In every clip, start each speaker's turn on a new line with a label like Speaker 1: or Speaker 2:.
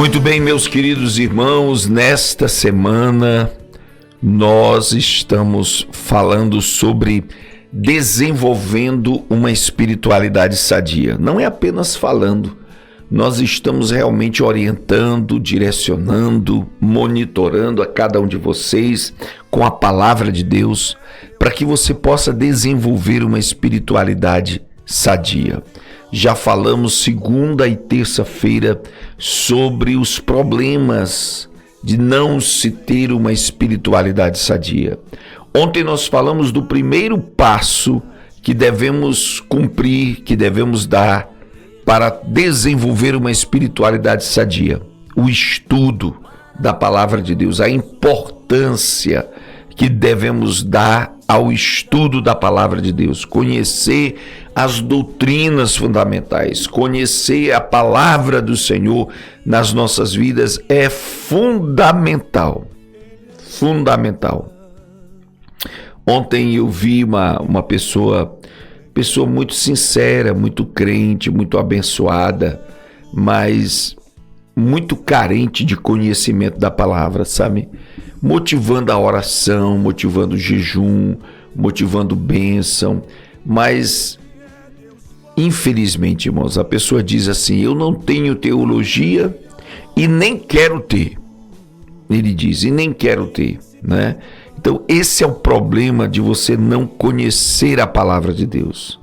Speaker 1: Muito bem, meus queridos irmãos, nesta semana nós estamos falando sobre desenvolvendo uma espiritualidade sadia. Não é apenas falando, nós estamos realmente orientando, direcionando, monitorando a cada um de vocês com a palavra de Deus para que você possa desenvolver uma espiritualidade sadia. Já falamos segunda e terça-feira sobre os problemas de não se ter uma espiritualidade sadia. Ontem nós falamos do primeiro passo que devemos cumprir, que devemos dar para desenvolver uma espiritualidade sadia. O estudo da palavra de Deus, a importância que devemos dar ao estudo da palavra de Deus, conhecer as doutrinas fundamentais, conhecer a palavra do Senhor nas nossas vidas é fundamental. Fundamental. Ontem eu vi uma pessoa muito sincera, muito crente, muito abençoada, mas muito carente de conhecimento da palavra, sabe? Motivando a oração, motivando o jejum, motivando bênção, mas infelizmente, irmãos, a pessoa diz assim: eu não tenho teologia e nem quero ter. Ele diz, e nem quero ter, né? Então esse é o problema de você não conhecer a palavra de Deus.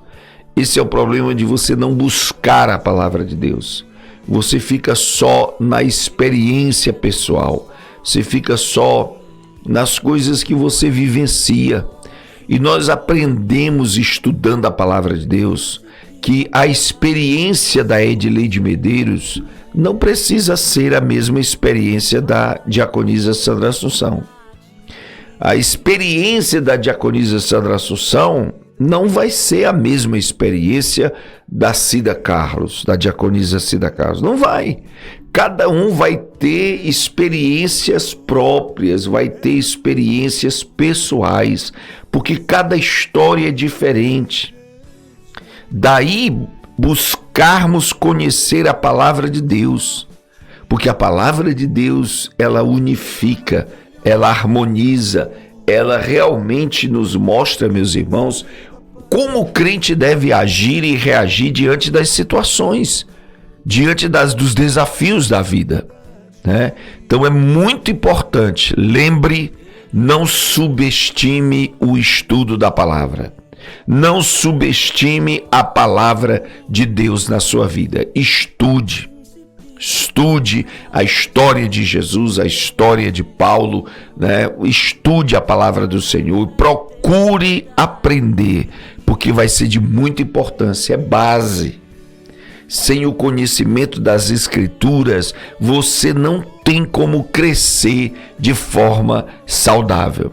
Speaker 1: Esse é o problema de você não buscar a palavra de Deus. Você fica só na experiência pessoal. Você fica só nas coisas que você vivencia. E nós aprendemos estudando a palavra de Deus que a experiência da Edileide Medeiros não precisa ser a mesma experiência da diaconisa Sandra Assunção. A experiência da diaconisa Sandra Assunção não vai ser a mesma experiência da Cida Carlos, da diaconisa Cida Carlos. Não vai. Cada um vai ter experiências próprias, vai ter experiências pessoais, porque cada história é diferente. Daí buscarmos conhecer a palavra de Deus, porque a palavra de Deus, ela unifica, ela harmoniza, ela realmente nos mostra, meus irmãos, como o crente deve agir e reagir diante das situações, diante dos desafios da vida, né? Então é muito importante, lembre, não subestime o estudo da palavra. Não subestime a palavra de Deus na sua vida. Estude a história de Jesus, a história de Paulo, né? Estude a palavra do Senhor, procure aprender, porque vai ser de muita importância, é base. Sem o conhecimento das Escrituras, você não tem como crescer de forma saudável.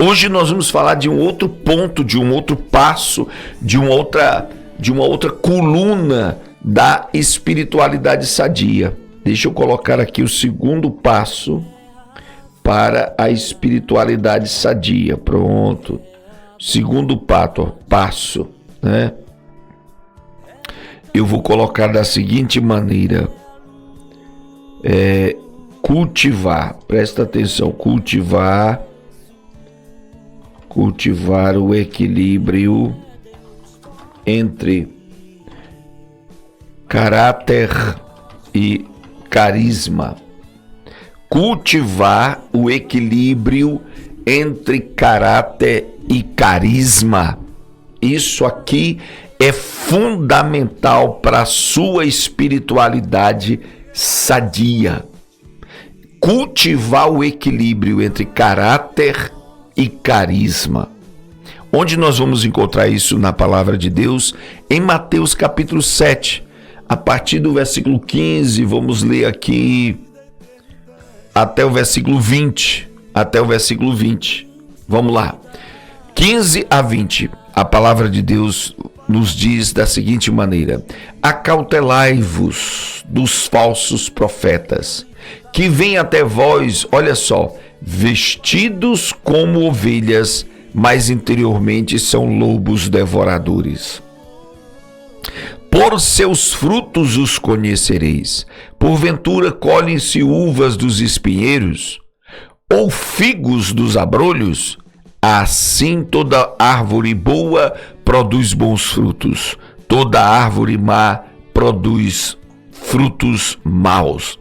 Speaker 1: Hoje nós vamos falar de um outro ponto, de um outro passo, de uma outra coluna da espiritualidade sadia. Deixa eu colocar aqui o segundo passo para a espiritualidade sadia. Pronto. Segundo passo, né? Eu vou colocar da seguinte maneira: cultivar, presta atenção, cultivar o equilíbrio entre caráter e carisma. Cultivar o equilíbrio entre caráter e carisma. Isso aqui é fundamental para a sua espiritualidade sadia. Cultivar o equilíbrio entre caráter e carisma. Onde nós vamos encontrar isso na palavra de Deus? Em Mateus capítulo 7, a partir do versículo 15, vamos ler aqui até o versículo 20. Vamos lá. 15 a 20. A palavra de Deus nos diz da seguinte maneira: acautelai-vos dos falsos profetas, que vêm até vós, olha só, vestidos como ovelhas, mas interiormente são lobos devoradores. Por seus frutos os conhecereis. Porventura colhem-se uvas dos espinheiros, ou figos dos abrolhos? Assim toda árvore boa produz bons frutos, toda árvore má produz frutos maus.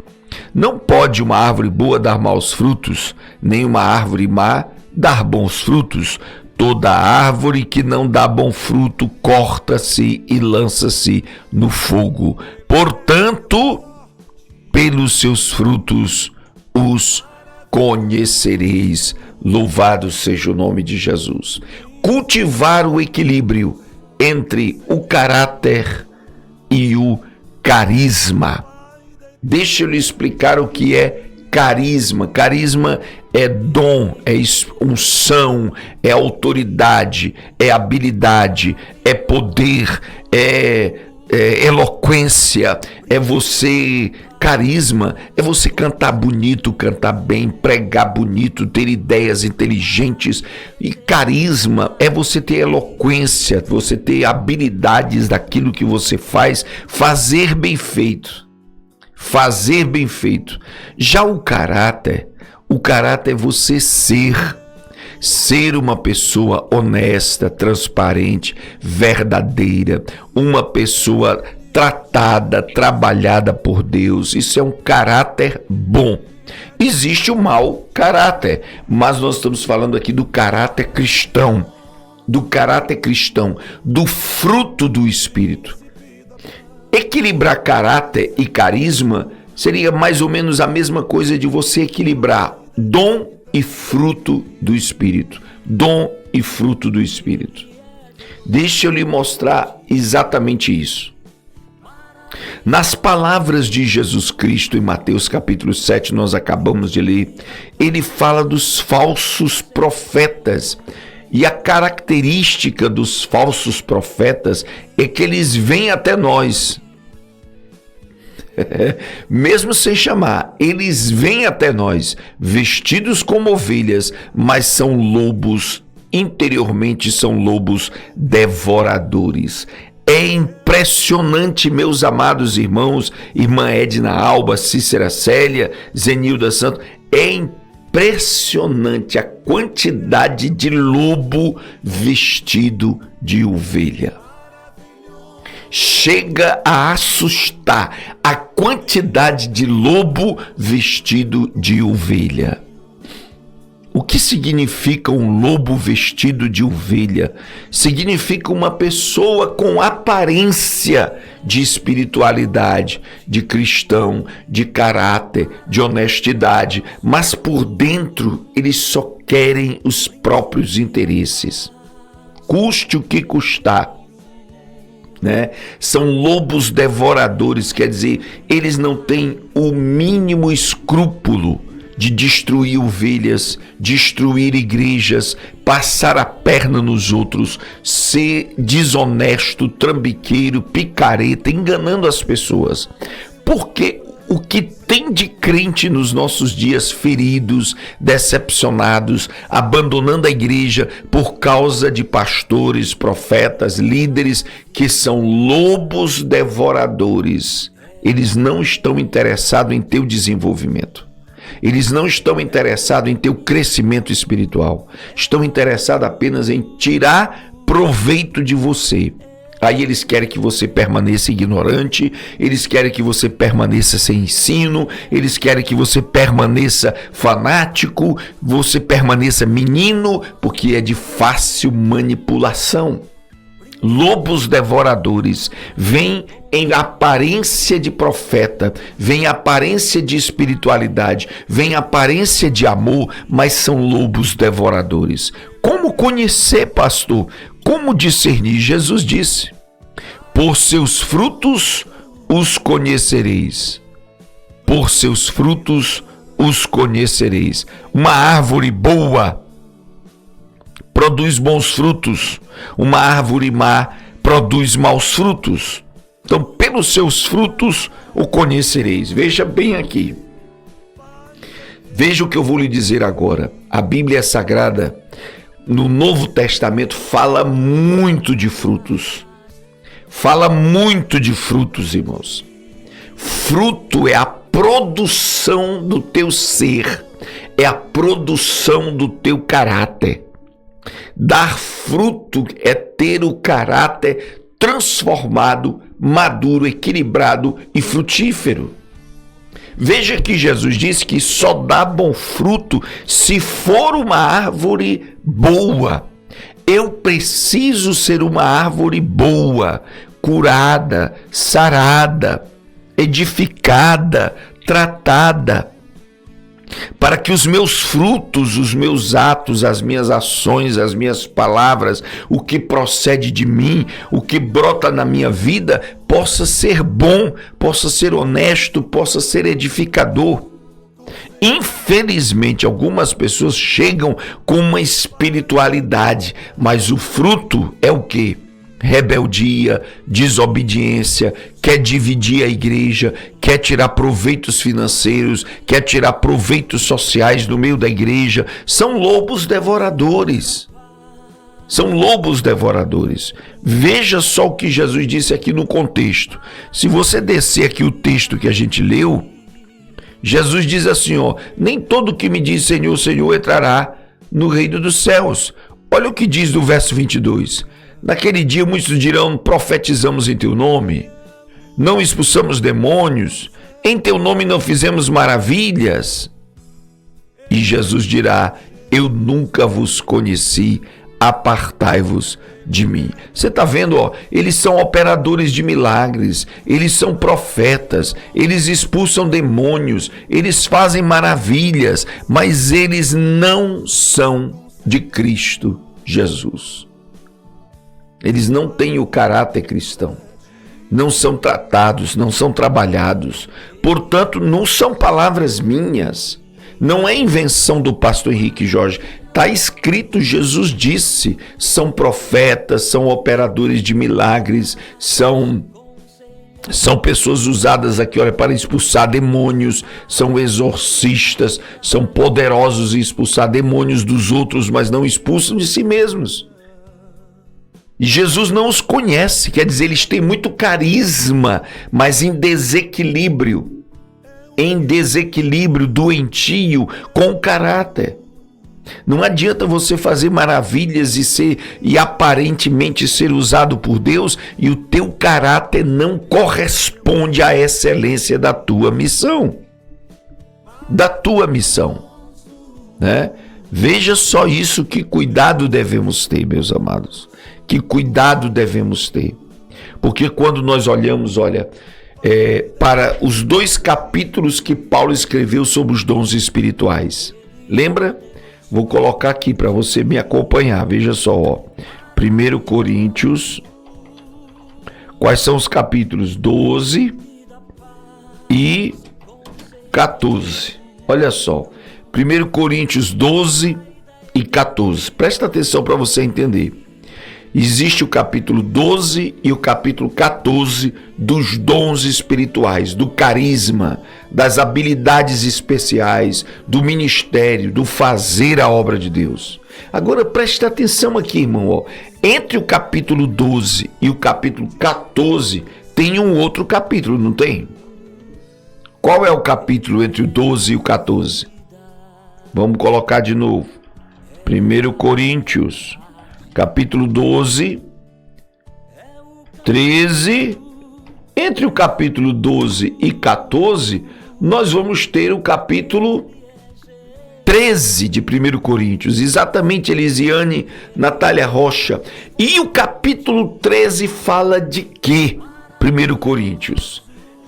Speaker 1: Não pode uma árvore boa dar maus frutos, nem uma árvore má dar bons frutos. Toda árvore que não dá bom fruto corta-se e lança-se no fogo. Portanto, pelos seus frutos os conhecereis. Louvado seja o nome de Jesus. Cultivar o equilíbrio entre o caráter e o carisma. Deixa eu lhe explicar o que é carisma. Carisma é dom, é unção, é autoridade, é habilidade, é poder, é eloquência, é você... Carisma é você cantar bonito, cantar bem, pregar bonito, ter ideias inteligentes. E carisma é você ter eloquência, você ter habilidades daquilo que você faz, fazer bem feito. Fazer bem feito. Já o caráter é você ser uma pessoa honesta, transparente, verdadeira, uma pessoa tratada, trabalhada por Deus. Isso é um caráter bom. Existe o mau caráter, mas nós estamos falando aqui do caráter cristão, do fruto do Espírito. Equilibrar caráter e carisma seria mais ou menos a mesma coisa de você equilibrar dom e fruto do Espírito. Dom e fruto do Espírito. Deixa eu lhe mostrar exatamente isso. Nas palavras de Jesus Cristo em Mateus capítulo 7, nós acabamos de ler, ele fala dos falsos profetas. E a característica dos falsos profetas é que eles vêm até nós. Mesmo sem chamar, eles vêm até nós, vestidos como ovelhas, mas são lobos, interiormente são lobos devoradores. É impressionante, meus amados irmãos, irmã Edna Alba, Cícera Célia, Zenilda Santos, é impressionante a quantidade de lobo vestido de ovelha. Chega a assustar a quantidade de lobo vestido de ovelha. O que significa um lobo vestido de ovelha? Significa uma pessoa com aparência de espiritualidade, de cristão, de caráter, de honestidade, mas por dentro eles só querem os próprios interesses. Custe o que custar. São lobos devoradores, quer dizer, eles não têm o mínimo escrúpulo de destruir ovelhas, destruir igrejas, passar a perna nos outros, ser desonesto, trambiqueiro, picareta, enganando as pessoas. Porque o que tem de crente nos nossos dias feridos, decepcionados, abandonando a igreja por causa de pastores, profetas, líderes que são lobos devoradores. Eles não estão interessados em teu desenvolvimento. Eles não estão interessados em teu crescimento espiritual. Estão interessados apenas em tirar proveito de você. Aí eles querem que você permaneça ignorante, eles querem que você permaneça sem ensino, eles querem que você permaneça fanático, você permaneça menino, porque é de fácil manipulação. Lobos devoradores vêm em aparência de profeta, vêm em aparência de espiritualidade, vêm em aparência de amor, mas são lobos devoradores. Como conhecer, pastor? Como discernir? Jesus disse: por seus frutos os conhecereis. Por seus frutos os conhecereis. Uma árvore boa produz bons frutos, uma árvore má produz maus frutos. Então, pelos seus frutos o conhecereis. Veja bem aqui. Veja o que eu vou lhe dizer agora. A Bíblia Sagrada, no Novo Testamento, fala muito de frutos. fala muito de frutos, irmãos. Fruto é a produção do teu ser, é a produção do teu caráter. Dar fruto é ter o caráter transformado, maduro, equilibrado e frutífero. Veja que Jesus disse que só dá bom fruto se for uma árvore boa. Eu preciso ser uma árvore boa, curada, sarada, edificada, tratada, para que os meus frutos, os meus atos, as minhas ações, as minhas palavras, o que procede de mim, o que brota na minha vida, possa ser bom, possa ser honesto, possa ser edificador. Infelizmente, algumas pessoas chegam com uma espiritualidade, mas o fruto é o quê? Rebeldia, desobediência, quer dividir a igreja, quer tirar proveitos financeiros, quer tirar proveitos sociais no meio da igreja. São lobos devoradores. São lobos devoradores. Veja só o que Jesus disse aqui no contexto. Se você descer aqui o texto que a gente leu, Jesus diz assim, ó: nem todo que me diz Senhor, Senhor entrará no reino dos céus. Olha o que diz no verso 22. Naquele dia muitos dirão: profetizamos em teu nome, não expulsamos demônios, em teu nome não fizemos maravilhas. E Jesus dirá: eu nunca vos conheci, apartai-vos de mim. Você está vendo, ó, eles são operadores de milagres, eles são profetas, eles expulsam demônios, eles fazem maravilhas, mas eles não são de Cristo Jesus. Eles não têm o caráter cristão, não são tratados, não são trabalhados. Portanto, não são palavras minhas, não é invenção do pastor Henrique Jorge. Está escrito, Jesus disse, são profetas, são operadores de milagres, são pessoas usadas aqui, olha, para expulsar demônios, são exorcistas, são poderosos em expulsar demônios dos outros, mas não expulsam de si mesmos. E Jesus não os conhece, quer dizer, eles têm muito carisma, mas em desequilíbrio doentio com o caráter. Não adianta você fazer maravilhas e aparentemente ser usado por Deus e o teu caráter não corresponde à excelência da tua missão. Né? Veja só isso, que cuidado devemos ter, meus amados. Que cuidado devemos ter. Porque quando nós olhamos, para os 2 capítulos que Paulo escreveu sobre os dons espirituais. Lembra? Vou colocar aqui para você me acompanhar. Veja só, ó. 1 Coríntios. Quais são os capítulos? 12 e 14. Olha só. 1 Coríntios 12 e 14. Presta atenção para você entender. Existe o capítulo 12 e o capítulo 14 dos dons espirituais, do carisma, das habilidades especiais, do ministério, do fazer a obra de Deus. Agora preste atenção aqui, irmão. Ó. Entre o capítulo 12 e o capítulo 14 tem um outro capítulo, não tem? Qual é o capítulo entre o 12 e o 14? Vamos colocar de novo. 1 Coríntios, capítulo 12, 13. Entre o capítulo 12 e 14, nós vamos ter o capítulo 13 de 1 Coríntios. Exatamente, Elisiane Natália Rocha. E o capítulo 13 fala de quê? 1 Coríntios.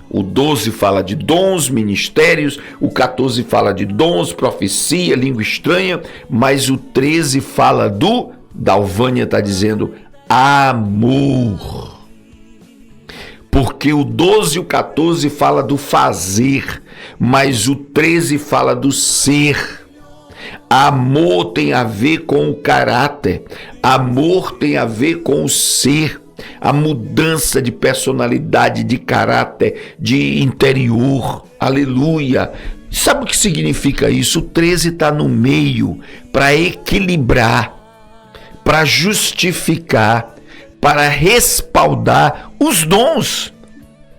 Speaker 1: O 12 fala de dons, ministérios, o 14 fala de dons, profecia, língua estranha, mas o 13 fala do, Dalvânia está dizendo, amor. Porque o 12 e o 14 fala do fazer, mas o 13 fala do ser. Amor tem a ver com o caráter, amor tem a ver com o ser. A mudança de personalidade, de caráter, de interior. Aleluia. Sabe o que significa isso? O 13 está no meio para equilibrar, para justificar, para respaldar os dons.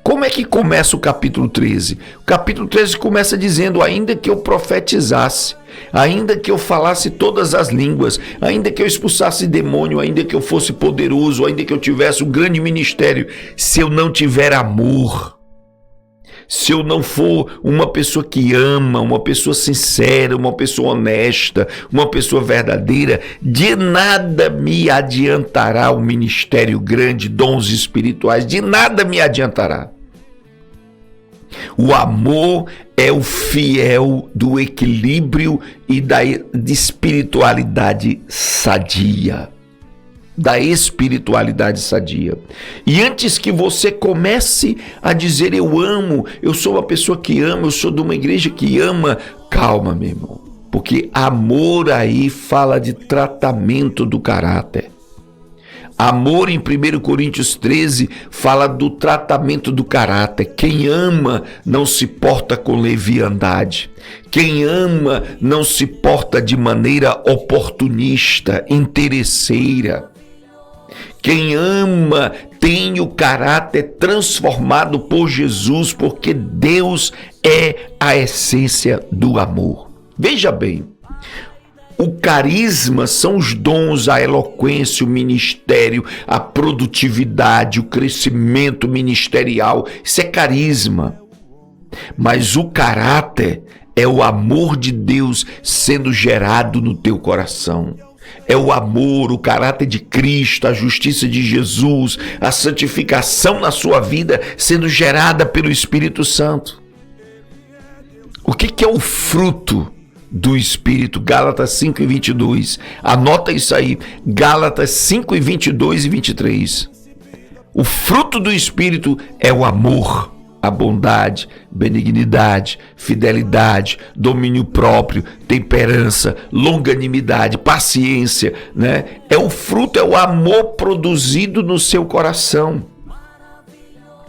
Speaker 1: Como é que começa o capítulo 13? O capítulo 13 começa dizendo: ainda que eu profetizasse, ainda que eu falasse todas as línguas, ainda que eu expulsasse demônio, ainda que eu fosse poderoso, ainda que eu tivesse um grande ministério, se eu não tiver amor, se eu não for uma pessoa que ama, uma pessoa sincera, uma pessoa honesta, uma pessoa verdadeira, de nada me adiantará o ministério grande, dons espirituais, de nada me adiantará. O amor é o fiel do equilíbrio e de espiritualidade sadia. Da espiritualidade sadia. E antes que você comece a dizer eu amo, eu sou uma pessoa que ama, eu sou de uma igreja que ama, calma, meu irmão, porque amor aí fala de tratamento do caráter. Amor em 1 Coríntios 13 fala do tratamento do caráter. Quem ama não se porta com leviandade. Quem ama não se porta de maneira oportunista, interesseira. Quem ama tem o caráter transformado por Jesus, porque Deus é a essência do amor. Veja bem, o carisma são os dons, a eloquência, o ministério, a produtividade, o crescimento ministerial. Isso é carisma. Mas o caráter é o amor de Deus sendo gerado no teu coração. É o amor, o caráter de Cristo, a justiça de Jesus, a santificação na sua vida sendo gerada pelo Espírito Santo. O que é o fruto do Espírito? Gálatas 5:22. Anota isso aí. Gálatas 5:22 e 23. O fruto do Espírito é o amor, a bondade, benignidade, fidelidade, domínio próprio, temperança, longanimidade, paciência, né? É o fruto, é o amor produzido no seu coração.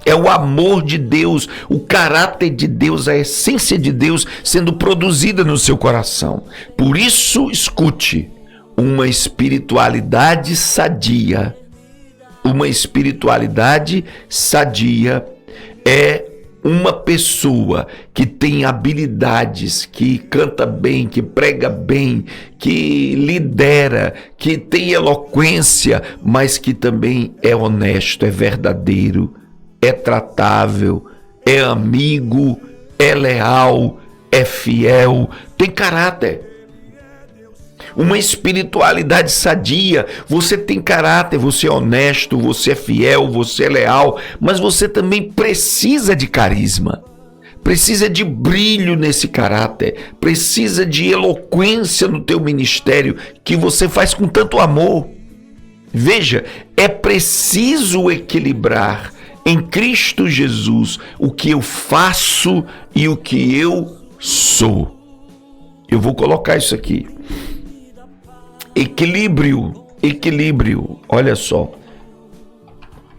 Speaker 1: É o amor de Deus, o caráter de Deus, a essência de Deus sendo produzida no seu coração. Por isso, escute, uma espiritualidade sadia. Uma espiritualidade sadia é uma pessoa que tem habilidades, que canta bem, que prega bem, que lidera, que tem eloquência, mas que também é honesto, é verdadeiro, é tratável, é amigo, é leal, é fiel, tem caráter. Uma espiritualidade sadia, você tem caráter, você é honesto, você é fiel, você é leal, mas você também precisa de carisma, precisa de brilho nesse caráter, precisa de eloquência no teu ministério que você faz com tanto amor. Veja, é preciso equilibrar em Cristo Jesus o que eu faço e o que eu sou. Eu vou colocar isso aqui. Equilíbrio, olha só,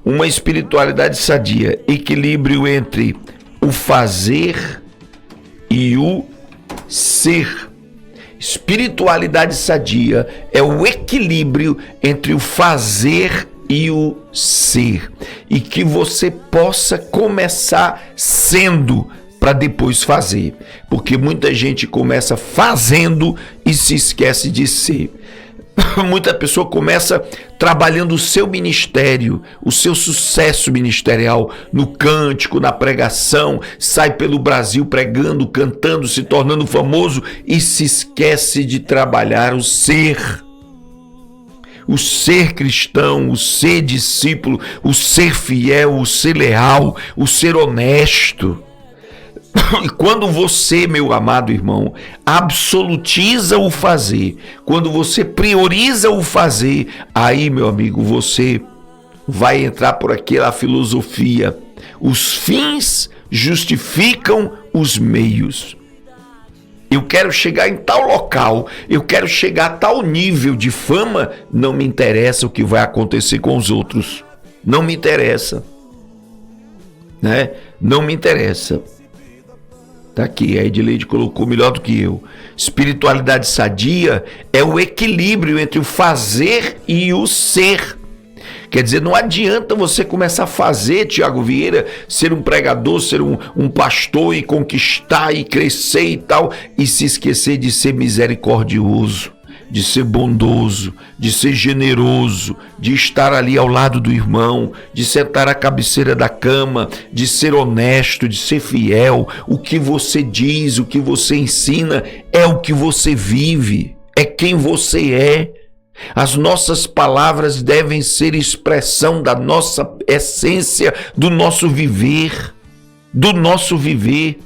Speaker 1: uma espiritualidade sadia, equilíbrio entre o fazer e o ser. Espiritualidade sadia é o equilíbrio entre o fazer e o ser, e que você possa começar sendo para depois fazer, porque muita gente começa fazendo e se esquece de ser. Muita pessoa começa trabalhando o seu ministério, o seu sucesso ministerial no cântico, na pregação, sai pelo Brasil pregando, cantando, se tornando famoso e se esquece de trabalhar o ser cristão, o ser discípulo, o ser fiel, o ser leal, o ser honesto. E quando você, meu amado irmão, absolutiza o fazer, quando você prioriza o fazer, aí, meu amigo, você vai entrar por aquela filosofia: os fins justificam os meios. Eu quero chegar em tal local, eu quero chegar a tal nível de fama, não me interessa o que vai acontecer com os outros. Não me interessa, né? Não me interessa. Tá aqui, a Edileide colocou melhor do que eu. Espiritualidade sadia é o equilíbrio entre o fazer e o ser. Quer dizer, não adianta você começar a fazer, Tiago Vieira, ser um pregador, ser um pastor e conquistar e crescer e tal, e se esquecer de ser misericordioso, de ser bondoso, de ser generoso, de estar ali ao lado do irmão, de sentar à cabeceira da cama, de ser honesto, de ser fiel. O que você diz, o que você ensina é o que você vive, é quem você é. As nossas palavras devem ser expressão da nossa essência, do nosso viver, do nosso viver.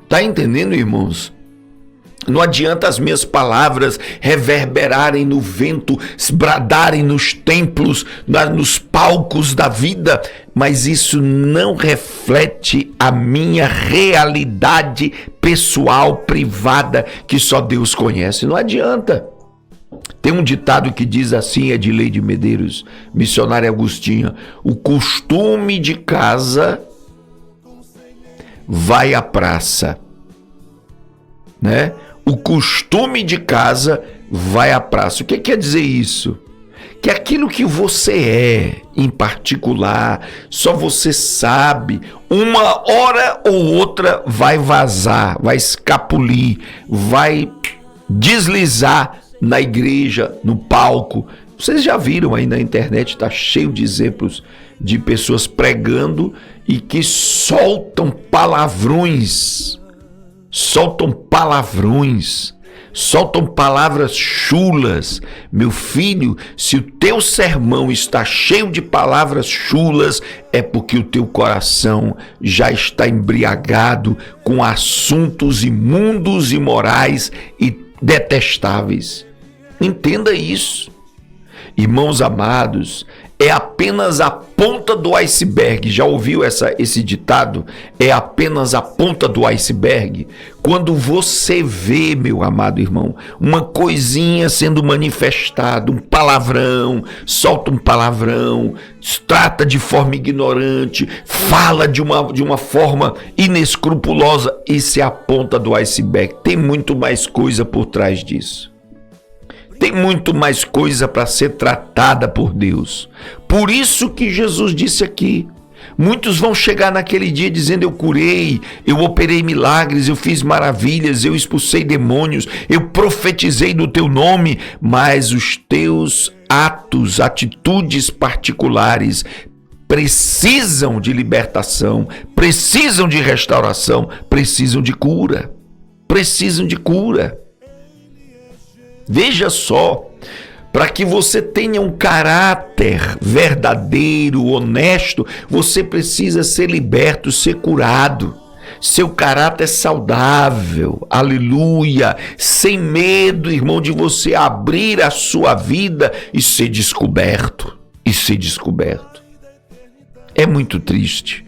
Speaker 1: Tá entendendo, irmãos? Não adianta as minhas palavras reverberarem no vento, bradarem nos templos, nos palcos da vida, mas isso não reflete a minha realidade pessoal, privada, que só Deus conhece. Não adianta. Tem um ditado que diz assim, é de Leide Medeiros, missionária Agostinha: o costume de casa vai à praça, né? O costume de casa vai à praça. O que quer dizer isso? Que aquilo que você é, em particular, só você sabe, uma hora ou outra vai vazar, vai escapulir, vai deslizar na igreja, no palco. Vocês já viram aí na internet, está cheio de exemplos de pessoas pregando e que soltam palavrões, soltam palavras chulas. Meu filho, se o teu sermão está cheio de palavras chulas, é porque o teu coração já está embriagado com assuntos imundos, imorais e detestáveis. Entenda isso. Irmãos amados, é apenas a ponta do iceberg. Já ouviu esse ditado? É apenas a ponta do iceberg. Quando você vê, meu amado irmão, uma coisinha sendo manifestada, um palavrão, solta um palavrão, trata de forma ignorante, fala de uma forma inescrupulosa, isso é a ponta do iceberg. Tem muito mais coisa por trás disso. Tem muito mais coisa para ser tratada por Deus. Por isso que Jesus disse aqui, muitos vão chegar naquele dia dizendo: eu curei, eu operei milagres, eu fiz maravilhas, eu expulsei demônios, eu profetizei no teu nome, mas os teus atos, atitudes particulares precisam de libertação, precisam de restauração, precisam de cura. Precisam de cura. Veja só, para que você tenha um caráter verdadeiro, honesto, você precisa ser liberto, ser curado. Seu caráter saudável, aleluia, sem medo, irmão, de você abrir a sua vida e ser descoberto, É muito triste.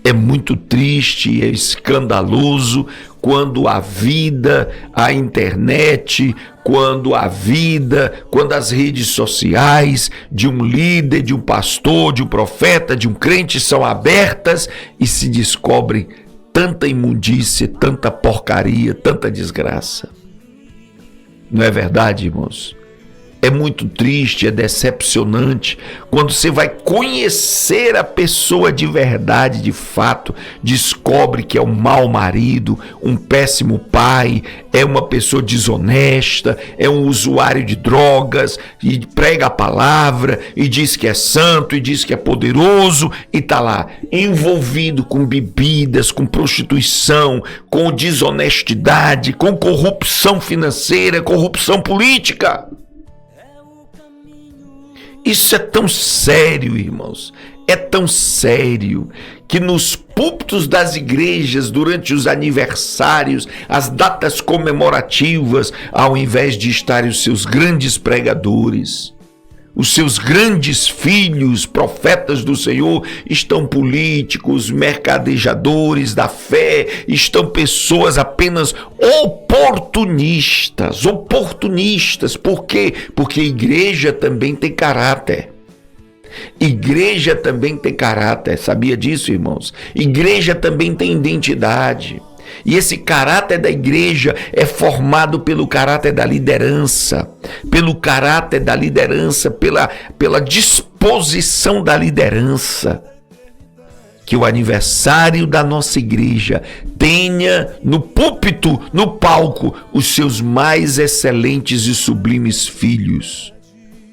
Speaker 1: É muito triste e é escandaloso quando a vida, a internet, quando as redes sociais de um líder, de um pastor, de um profeta, de um crente são abertas e se descobre tanta imundície, tanta porcaria, tanta desgraça. Não é verdade, irmãos? É muito triste, é decepcionante quando você vai conhecer a pessoa de verdade, de fato, descobre que é um mau marido, um péssimo pai, é uma pessoa desonesta, é um usuário de drogas, e prega a palavra, e diz que é santo, e diz que é poderoso, e está lá envolvido com bebidas, com prostituição, com desonestidade, com corrupção financeira, corrupção política. Isso é tão sério, irmãos, é tão sério que nos púlpitos das igrejas, durante os aniversários, as datas comemorativas, ao invés de estarem os seus grandes pregadores, os seus grandes filhos, profetas do Senhor, estão políticos, mercadejadores da fé, estão pessoas apenas oportunistas. Por quê? Porque a igreja também tem caráter. Igreja também tem caráter, sabia disso, irmãos? Igreja também tem identidade. E esse caráter da igreja é formado pelo caráter da liderança, pela disposição da liderança. Que o aniversário da nossa igreja tenha no púlpito, no palco, os seus mais excelentes e sublimes filhos,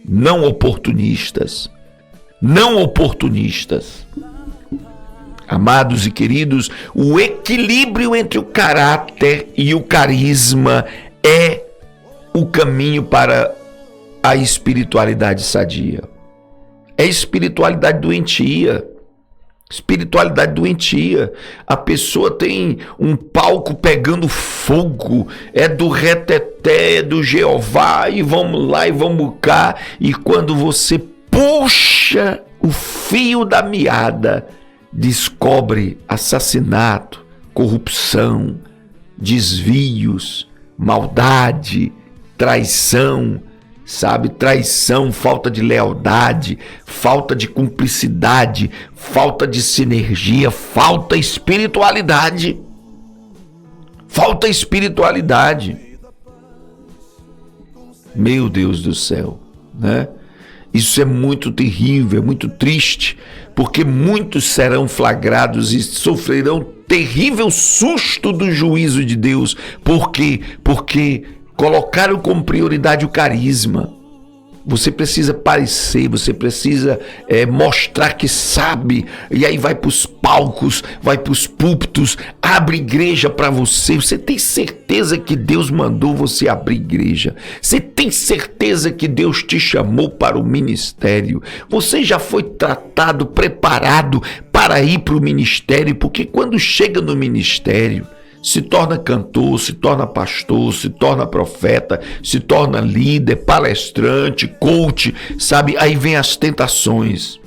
Speaker 1: não oportunistas. Amados e queridos, o equilíbrio entre o caráter e o carisma é o caminho para a espiritualidade sadia. É espiritualidade doentia. A pessoa tem um palco pegando fogo, é do reteté, é do Jeová, e vamos lá e vamos cá, e quando você puxa o fio da meada, descobre assassinato, corrupção, desvios, maldade, traição, falta de lealdade, falta de cumplicidade, falta de sinergia, falta espiritualidade. Meu Deus do céu, né? Isso é muito terrível, é muito triste, porque muitos serão flagrados e sofrerão terrível susto do juízo de Deus. Por quê? Porque colocaram como prioridade o carisma. Você precisa parecer, você precisa mostrar que sabe, e aí vai para os palcos, vai para os púlpitos, abre igreja para você. Você tem certeza que Deus mandou você abrir igreja? Você tem certeza que Deus te chamou para o ministério? Você já foi tratado, preparado para ir para o ministério? Porque quando chega no ministério, se torna cantor, se torna pastor, se torna profeta, se torna líder, palestrante, coach, Aí vem as tentações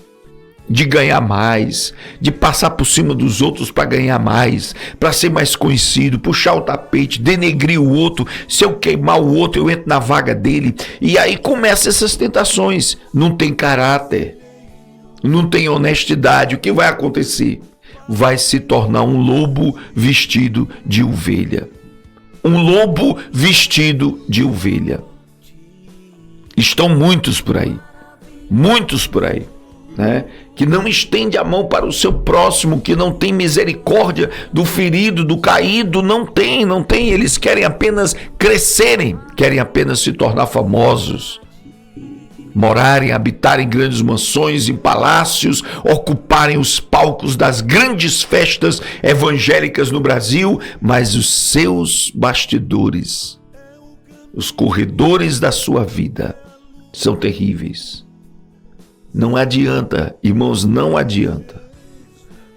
Speaker 1: de ganhar mais, de passar por cima dos outros para ganhar mais, para ser mais conhecido, puxar o tapete, denegrir o outro. Se eu queimar o outro, eu entro na vaga dele. E aí começam essas tentações. Não tem caráter, não tem honestidade. O que vai acontecer? Vai se tornar um lobo vestido de ovelha. Estão muitos por aí, né? Que não estende a mão para o seu próximo, que não tem misericórdia do ferido, do caído. Não tem. Eles querem apenas crescerem, querem apenas se tornar famosos, morarem, habitarem grandes mansões, em palácios, ocuparem os palcos das grandes festas evangélicas no Brasil, mas os seus bastidores, os corredores da sua vida, são terríveis. Não adianta, irmãos, não adianta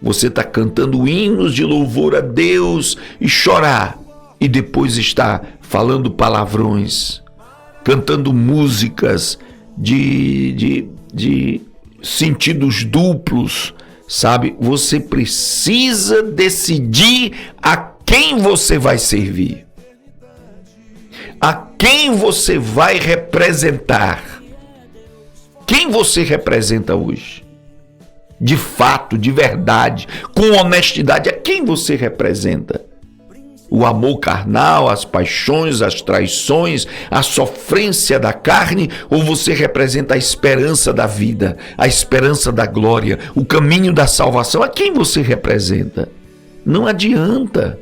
Speaker 1: você estar cantando hinos de louvor a Deus e chorar, e depois estar falando palavrões, cantando músicas de sentidos duplos, Você precisa decidir a quem você vai servir, a quem você vai representar. Quem você representa hoje? De fato, de verdade, com honestidade, a quem você representa? O amor carnal, as paixões, as traições, a sofrência da carne, ou você representa a esperança da vida, a esperança da glória, o caminho da salvação? A quem você representa? Não adianta.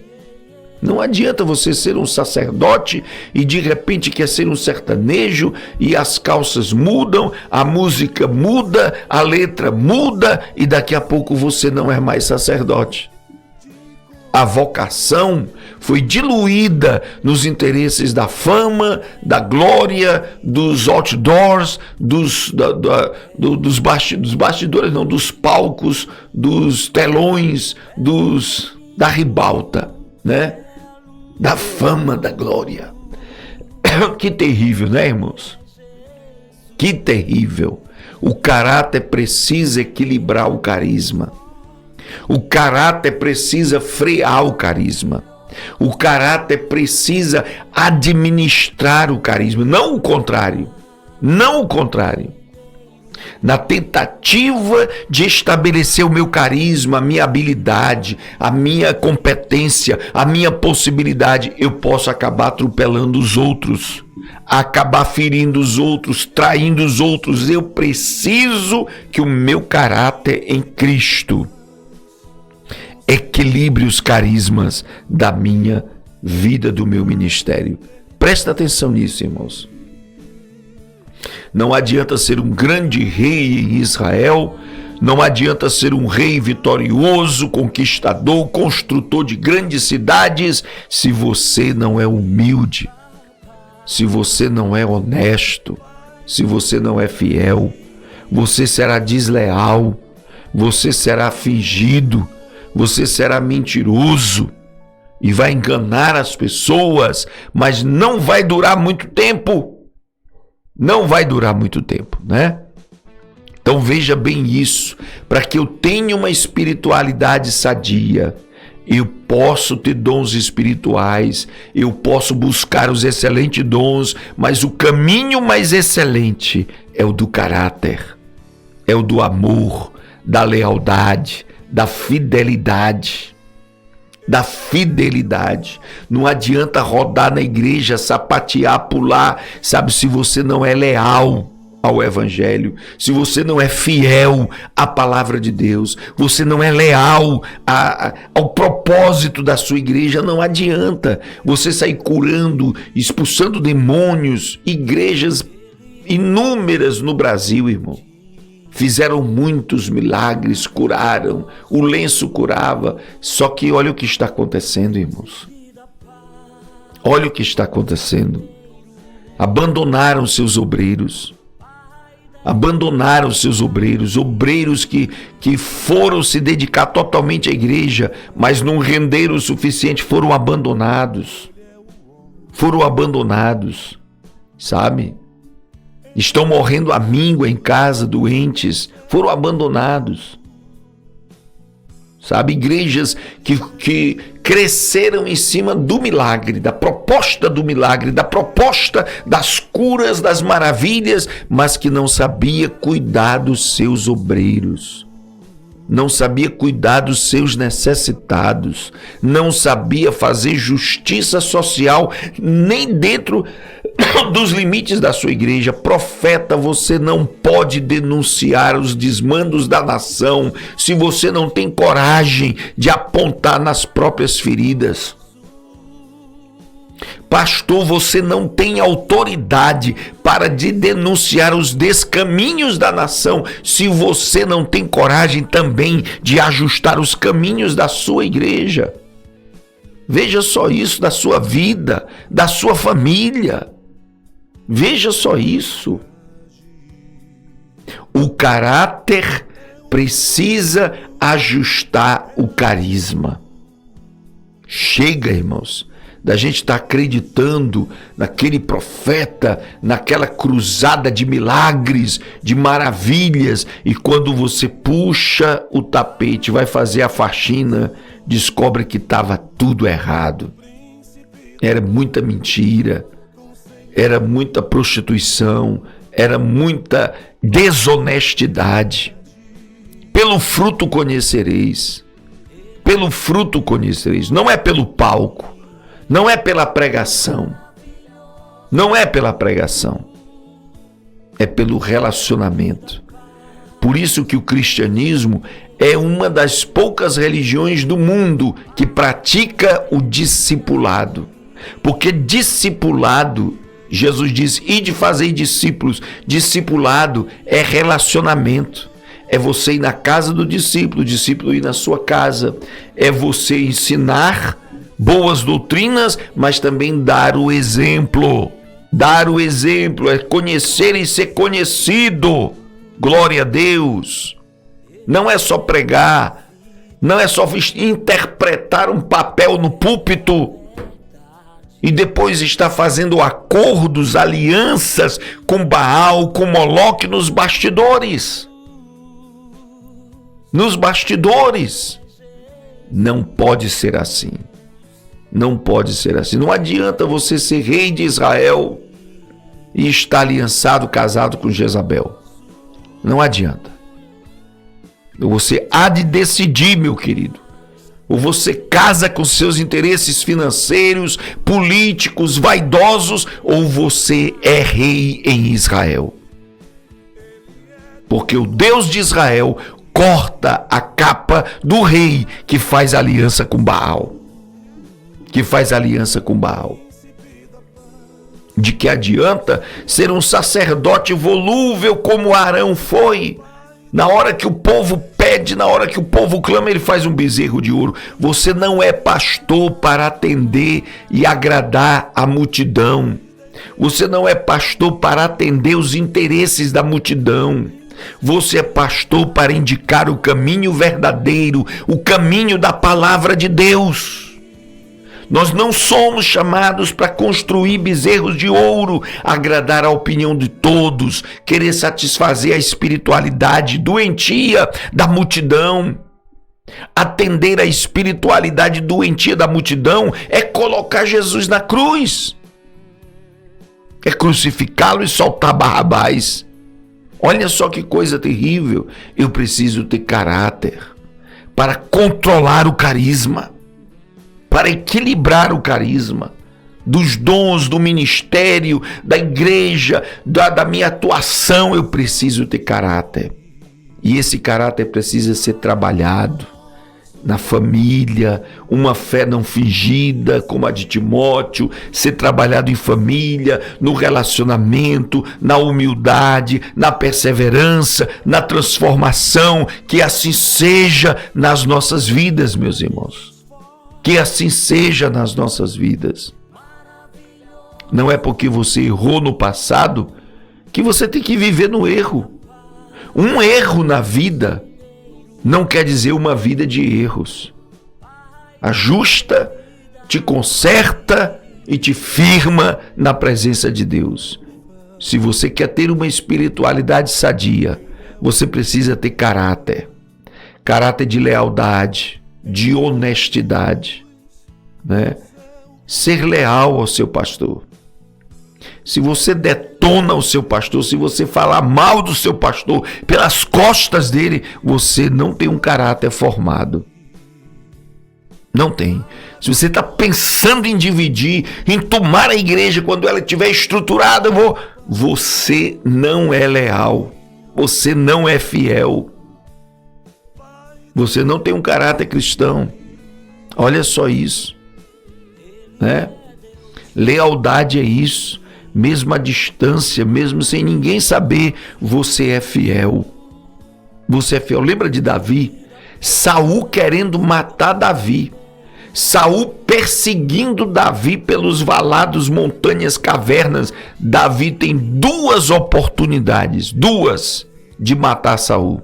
Speaker 1: Não adianta você ser um sacerdote e de repente quer ser um sertanejo, e as calças mudam, a música muda, a letra muda, e daqui a pouco você não é mais sacerdote. A vocação foi diluída nos interesses da fama, da glória, dos outdoors, dos bastidores, não, dos palcos, dos telões, da ribalta, né? Da fama, da glória. Que terrível, né, irmãos? Que terrível. O caráter precisa equilibrar o carisma. O caráter precisa frear o carisma. O caráter precisa administrar o carisma, não o contrário. Não o contrário. na tentativa de estabelecer o meu carisma, a minha habilidade, a minha competência, a minha possibilidade, eu posso acabar atropelando os outros, acabar ferindo os outros, traindo os outros. Eu preciso que o meu caráter em Cristo equilibre os carismas da minha vida, do meu ministério. Presta atenção nisso, irmãos. Não adianta ser um grande rei em Israel, não adianta ser um rei vitorioso, conquistador, construtor de grandes cidades, se você não é humilde, se você não é honesto, se você não é fiel. Você será desleal, você será fingido, você será mentiroso e vai enganar as pessoas, mas não vai durar muito tempo. Não vai durar muito tempo, né? Então veja bem isso. Para que eu tenha uma espiritualidade sadia, eu posso ter dons espirituais, eu posso buscar os excelentes dons, mas o caminho mais excelente é o do caráter, é o do amor, da lealdade, da fidelidade. Da fidelidade. Não adianta rodar na igreja, sapatear, pular, sabe, se você não é leal ao evangelho, se você não é fiel à palavra de Deus, você não é leal ao propósito da sua igreja. Não adianta você sair curando, expulsando demônios. Igrejas inúmeras no Brasil, irmão, fizeram muitos milagres, curaram, o lenço curava. Só que olha o que está acontecendo, irmãos. Olha o que está acontecendo. Abandonaram seus obreiros. Abandonaram seus obreiros. Obreiros que foram se dedicar totalmente à igreja, mas não renderam o suficiente, foram abandonados. Foram abandonados, sabe? Estão morrendo à míngua em casa, doentes, foram abandonados. Sabe, igrejas que cresceram em cima do milagre, da proposta do milagre, da proposta das curas, das maravilhas, mas que não sabia cuidar dos seus obreiros, não sabia cuidar dos seus necessitados, não sabia fazer justiça social nem dentro dos limites da sua igreja. Profeta, você não pode denunciar os desmandos da nação se você não tem coragem de apontar nas próprias feridas. Pastor, você não tem autoridade para denunciar os descaminhos da nação se você não tem coragem também de ajustar os caminhos da sua igreja. Veja só isso da sua vida, da sua família. Veja só isso. O caráter precisa ajustar o carisma. Chega, irmãos, da gente estar acreditando naquele profeta, naquela cruzada de milagres, de maravilhas, e quando você puxa o tapete, vai fazer a faxina, descobre que estava tudo errado. Era muita mentira, era muita prostituição, era muita desonestidade. Pelo fruto conhecereis. Pelo fruto conhecereis. Não é pelo palco. Não é pela pregação. Não é pela pregação. É pelo relacionamento. Por isso que o cristianismo é uma das poucas religiões do mundo que pratica o discipulado. Porque discipulado, Jesus diz, ide fazer discípulos. Discipulado é relacionamento. É você ir na casa do discípulo, o discípulo ir na sua casa. É você ensinar boas doutrinas, mas também dar o exemplo. Dar o exemplo é conhecer e ser conhecido. Glória a Deus. Não é só pregar, não é só interpretar um papel no púlpito e depois estar fazendo acordos, alianças com Baal, com Moloque nos bastidores. Nos bastidores. Não pode ser assim. Não pode ser assim. Não adianta você ser rei de Israel e estar aliançado, casado com Jezabel. Não adianta. Você há de decidir, meu querido. Ou você casa com seus interesses financeiros, políticos, vaidosos, ou você é rei em Israel. Porque o Deus de Israel corta a capa do rei que faz aliança com Baal. De que adianta ser um sacerdote volúvel como Arão foi? Na hora que o povo pede, na hora que o povo clama, ele faz um bezerro de ouro. Você não é pastor para atender e agradar a multidão. Você não é pastor para atender os interesses da multidão. Você é pastor para indicar o caminho verdadeiro, o caminho da palavra de Deus. Nós não somos chamados para construir bezerros de ouro, agradar a opinião de todos, querer satisfazer a espiritualidade doentia da multidão. Atender a espiritualidade doentia da multidão é colocar Jesus na cruz, é crucificá-lo e soltar Barrabás. Olha só que coisa terrível. Eu preciso ter caráter para controlar o carisma, para equilibrar o carisma dos dons, do ministério, da igreja, da minha atuação. Eu preciso ter caráter. E esse caráter precisa ser trabalhado na família, uma fé não fingida, como a de Timóteo, ser trabalhado em família, no relacionamento, na humildade, na perseverança, na transformação. Que assim seja nas nossas vidas, meus irmãos. Que assim seja nas nossas vidas. Não é porque você errou no passado que você tem que viver no erro. Um erro na vida não quer dizer uma vida de erros. Ajusta, te conserta e te firma na presença de Deus. Se você quer ter uma espiritualidade sadia, você precisa ter caráter. Caráter de lealdade, de honestidade, né? Ser leal ao seu pastor. Se você detona o seu pastor, se você falar mal do seu pastor pelas costas dele, você não tem um caráter formado. Não tem. Se você está pensando em dividir, em tomar a igreja quando ela estiver estruturada, você não é leal. Você não é fiel. Você não tem um caráter cristão. Olha só isso, né? Lealdade é isso. Mesmo à distância, mesmo sem ninguém saber, você é fiel. Você é fiel. Lembra de Davi? Saul querendo matar Davi. Saul perseguindo Davi pelos valados, montanhas, cavernas. Davi tem duas oportunidades, de matar Saul.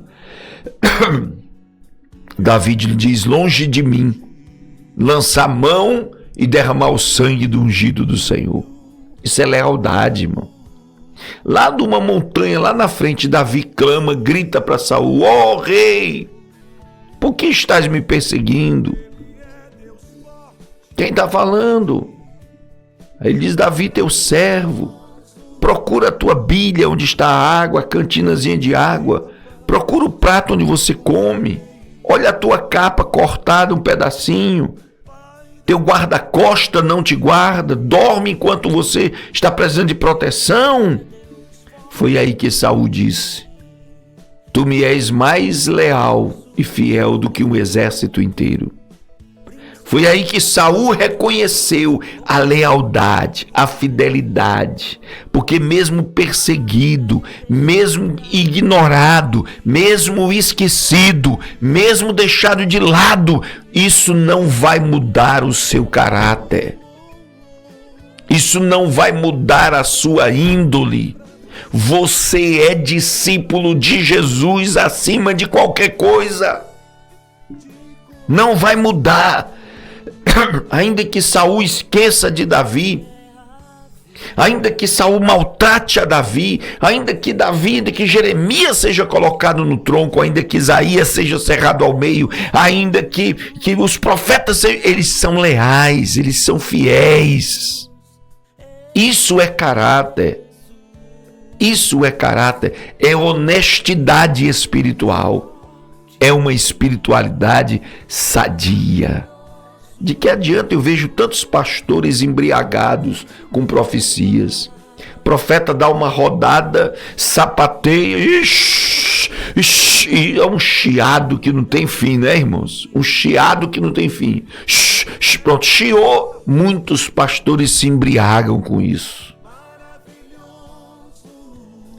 Speaker 1: Davi lhe diz: longe de mim, lançar mão e derramar o sangue do ungido do Senhor. Isso é lealdade, irmão. Lá de uma montanha, lá na frente, Davi clama, grita para Saul: ó rei, por que estás me perseguindo? Quem está falando? Aí ele diz: Davi, teu servo, procura a tua bilha onde está a água, a cantinazinha de água, procura o prato onde você come, olha a tua capa cortada um pedacinho, teu guarda-costa não te guarda, dorme enquanto você está precisando de proteção. Foi aí que Saul disse: tu me és mais leal e fiel do que um exército inteiro. Foi aí que Saul reconheceu a lealdade, a fidelidade, porque mesmo perseguido, mesmo ignorado, mesmo esquecido, mesmo deixado de lado, isso não vai mudar o seu caráter. Isso não vai mudar a sua índole. Você é discípulo de Jesus acima de qualquer coisa. Não vai mudar. Ainda que Saul esqueça de Davi, ainda que Saul maltrate a Davi, ainda que Jeremias seja colocado no tronco, ainda que Isaías seja cerrado ao meio, ainda que os profetas, eles são leais, eles são fiéis. Isso é caráter. Isso é caráter, é honestidade espiritual, é uma espiritualidade sadia. De que adianta eu vejo tantos pastores embriagados com profecias? Profeta dá uma rodada, sapateia, e é um chiado que não tem fim, né, irmãos? Um chiado que não tem fim. Pronto, chiou. Muitos pastores se embriagam com isso.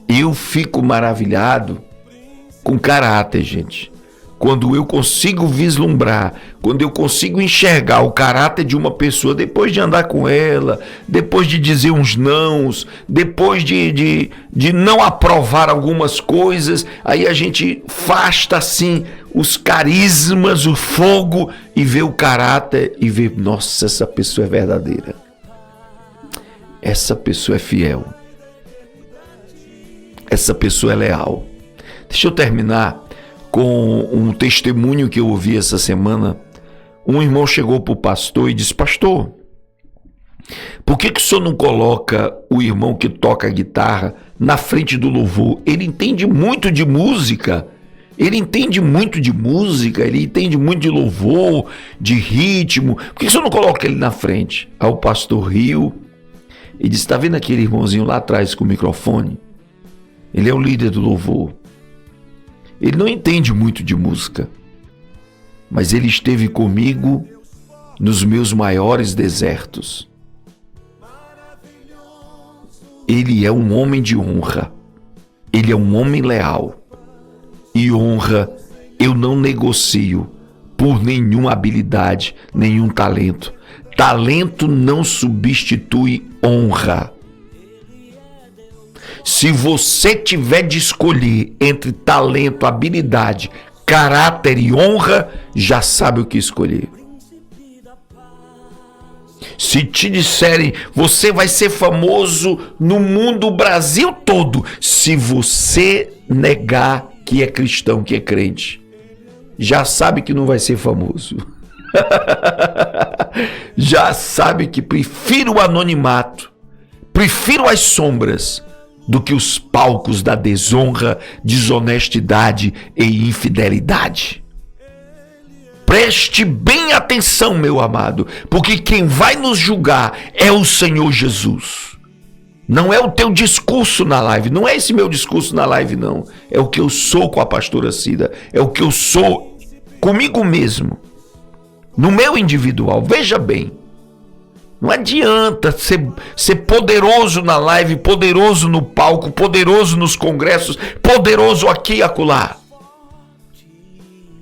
Speaker 1: Eu fico maravilhado com caráter, gente. Quando eu consigo vislumbrar, quando eu consigo enxergar o caráter de uma pessoa, depois de andar com ela, depois de dizer uns nãos, depois de não aprovar algumas coisas, aí a gente afasta assim os carismas, o fogo, e vê o caráter e vê, nossa, essa pessoa é verdadeira. Essa pessoa é fiel. Essa pessoa é leal. Deixa eu terminar com um testemunho que eu ouvi essa semana. Um irmão chegou para o pastor e disse: pastor, por que o senhor não coloca o irmão que toca guitarra na frente do louvor? Ele entende muito de música, ele entende muito de louvor, de ritmo. Por que o senhor não coloca ele na frente? Aí o pastor riu e disse: está vendo aquele irmãozinho lá atrás com o microfone? Ele é o líder do louvor. Ele não entende muito de música, mas ele esteve comigo nos meus maiores desertos. Ele é um homem de honra. Ele é um homem leal. E honra eu não negocio por nenhuma habilidade, nenhum talento. Talento não substitui honra. Se você tiver de escolher entre talento, habilidade, caráter e honra, já sabe o que escolher. Se te disserem, você vai ser famoso no mundo, o Brasil todo, se você negar que é cristão, que é crente, já sabe que não vai ser famoso. Já sabe que prefiro o anonimato, prefiro as sombras, do que os palcos da desonra, desonestidade e infidelidade. Preste bem atenção, meu amado, porque quem vai nos julgar é o Senhor Jesus. Não é o teu discurso na live, não é esse meu discurso na live, não. É o que eu sou com a pastora Cida, é o que eu sou comigo mesmo, no meu individual. Veja bem, não adianta ser poderoso na live, poderoso no palco, poderoso nos congressos, poderoso aqui e acolá.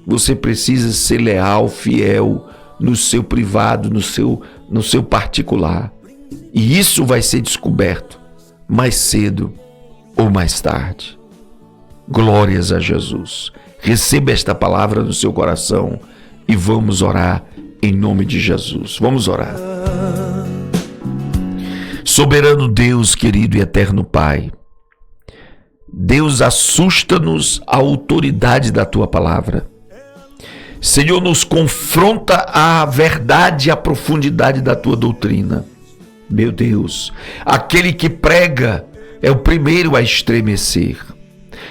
Speaker 1: Você precisa ser leal, fiel no seu privado, no seu particular. E isso vai ser descoberto mais cedo ou mais tarde. Glórias a Jesus. Receba esta palavra no seu coração e vamos orar em nome de Jesus. Vamos orar. Soberano Deus, querido e eterno Pai, Deus, assusta-nos a autoridade da Tua palavra. Senhor, nos confronta a verdade e a profundidade da Tua doutrina. Meu Deus, aquele que prega é o primeiro a estremecer.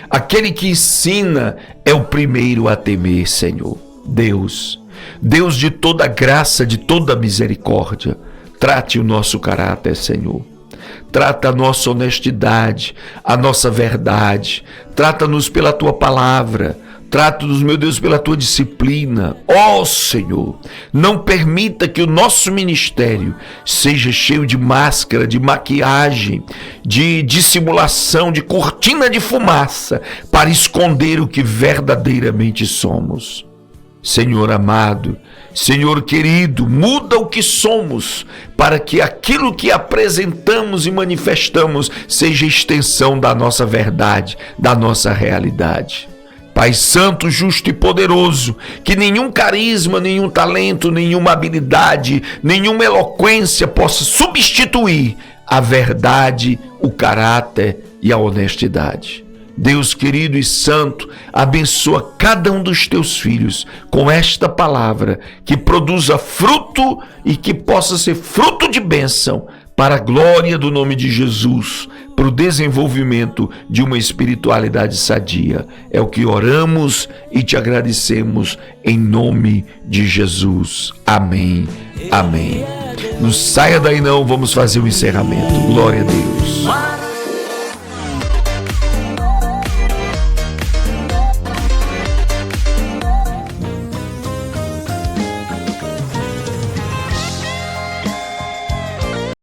Speaker 1: Aquele que ensina é o primeiro a temer, Senhor. Deus de toda graça, de toda misericórdia, trate o nosso caráter, Senhor. Trata a nossa honestidade, a nossa verdade. Trata-nos pela Tua palavra. Trata-nos, meu Deus, pela Tua disciplina. Ó Senhor, não permita que o nosso ministério seja cheio de máscara, de maquiagem, de dissimulação, de cortina de fumaça, para esconder o que verdadeiramente somos. Senhor amado, Senhor querido, muda o que somos, para que aquilo que apresentamos e manifestamos seja extensão da nossa verdade, da nossa realidade. Pai Santo, justo e poderoso, que nenhum carisma, nenhum talento, nenhuma habilidade, nenhuma eloquência possa substituir a verdade, o caráter e a honestidade. Deus querido e santo, abençoa cada um dos teus filhos com esta palavra, que produza fruto e que possa ser fruto de bênção para a glória do nome de Jesus, para o desenvolvimento de uma espiritualidade sadia. É o que oramos e te agradecemos em nome de Jesus. Amém. Amém. Não saia daí não, vamos fazer o encerramento. Glória a Deus.